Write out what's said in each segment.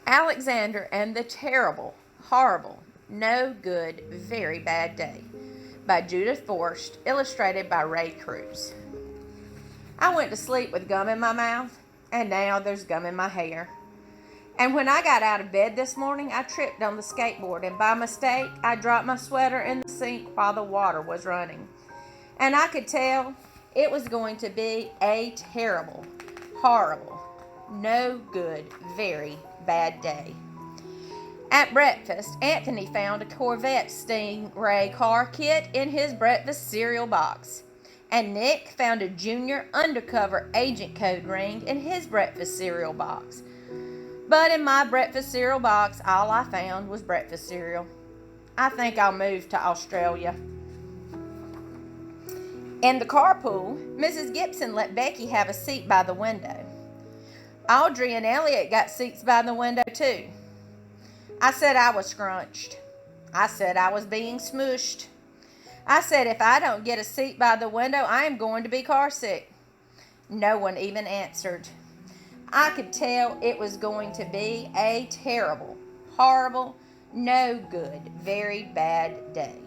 Alexander and the Terrible, Horrible, No Good, Very Bad Day by Judith Forst, illustrated by Ray Cruz. I went to sleep with gum in my mouth, and now there's gum in my hair. And when I got out of bed this morning, I tripped on the skateboard, and by mistake, I dropped my sweater in the sink while the water was running. And I could tell it was going to be a terrible, horrible, no good, very bad day. At breakfast, Anthony found a Corvette Stingray car kit in his breakfast cereal box. And Nick found a junior undercover agent code ring in his breakfast cereal box. But in my breakfast cereal box, all I found was breakfast cereal. I think I'll move to Australia. In the carpool, Mrs. Gibson let Becky have a seat by the window. Audrey and Elliot got seats by the window too. I said I was scrunched. I said I was being smushed. I said if I don't get a seat by the window, I am going to be car sick. No one even answered. I could tell it was going to be a terrible, horrible, no good, very bad day.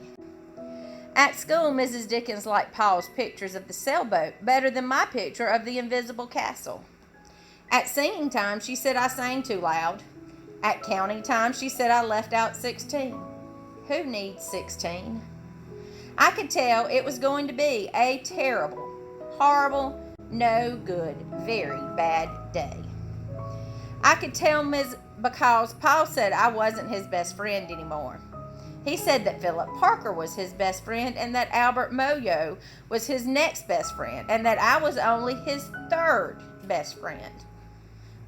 At school, Mrs. Dickens liked Paul's pictures of the sailboat better than my picture of the invisible castle. At singing time, she said I sang too loud. At counting time, she said I left out 16. Who needs 16? I could tell it was going to be a terrible, horrible, no good, very bad day. I could tell because Paul said I wasn't his best friend anymore. He said that Philip Parker was his best friend and that Albert Moyo was his next best friend and that I was only his third best friend.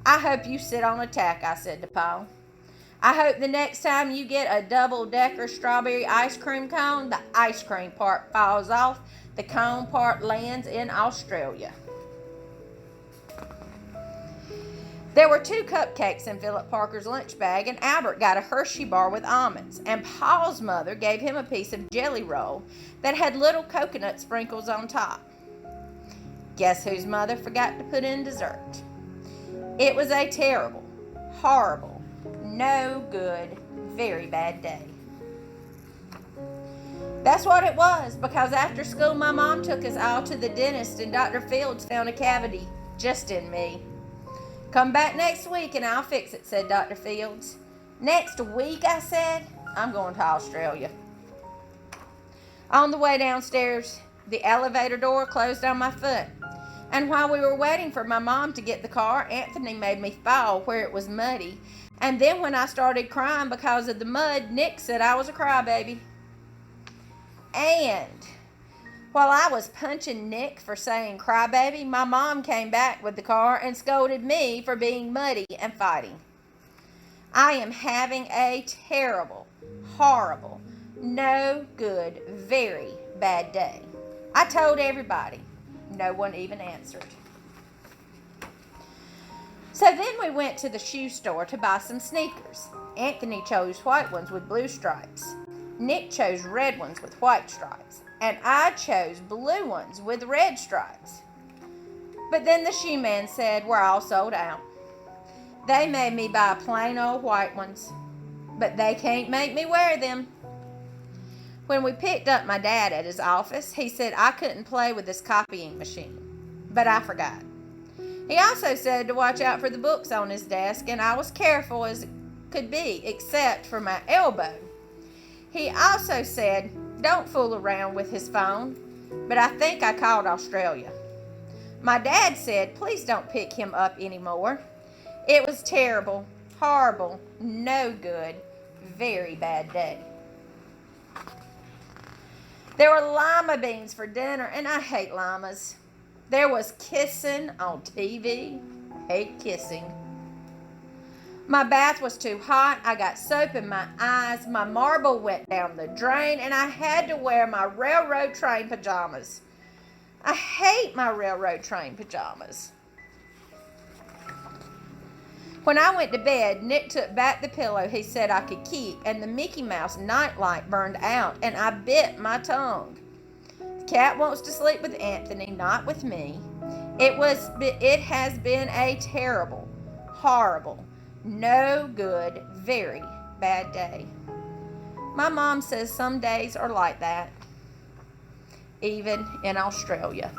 I hope you sit on a tack, I said to Paul. I hope the next time you get a double-decker strawberry ice cream cone, the ice cream part falls off, the cone part lands in Australia. There were 2 cupcakes in Philip Parker's lunch bag, and Albert got a Hershey bar with almonds, and Paul's mother gave him a piece of jelly roll that had little coconut sprinkles on top. Guess whose mother forgot to put in dessert? It was a terrible, horrible, no good, very bad day. That's what it was, because after school my mom took us all to the dentist and Dr. Fields found a cavity just in me. Come back next week and I'll fix it, said Dr. Fields. Next week, I said, I'm going to Australia. On the way downstairs, the elevator door closed on my foot. And while we were waiting for my mom to get the car, Anthony made me fall where it was muddy. And then when I started crying because of the mud, Nick said I was a crybaby. And while I was punching Nick for saying crybaby, my mom came back with the car and scolded me for being muddy and fighting. I am having a terrible, horrible, no good, very bad day. I told everybody. No one even answered. So then we went to the shoe store to buy some sneakers. Anthony chose white ones with blue stripes. Nick chose red ones with white stripes. And I chose blue ones with red stripes. But then the shoe man said we're all sold out. They made me buy plain old white ones, but they can't make me wear them. When we picked up my dad at his office, he said I couldn't play with his copying machine, but I forgot. He also said to watch out for the books on his desk, and I was careful as could be, except for my elbow. He also said don't fool around with his phone, but I think I called Australia. My dad said please don't pick him up anymore. It was terrible, horrible, no good, very bad day. There were lima beans for dinner, and I hate limas. There was kissing on TV. Hate kissing. My bath was too hot. I got soap in my eyes. My marble went down the drain, and I had to wear my railroad train pajamas. I hate my railroad train pajamas. When I went to bed, Nick took back the pillow he said I could keep, and the Mickey Mouse nightlight burned out, and I bit my tongue. The cat wants to sleep with Anthony, not with me. It has been a terrible, horrible, No good, very bad day. My mom says some days are like that, even in Australia.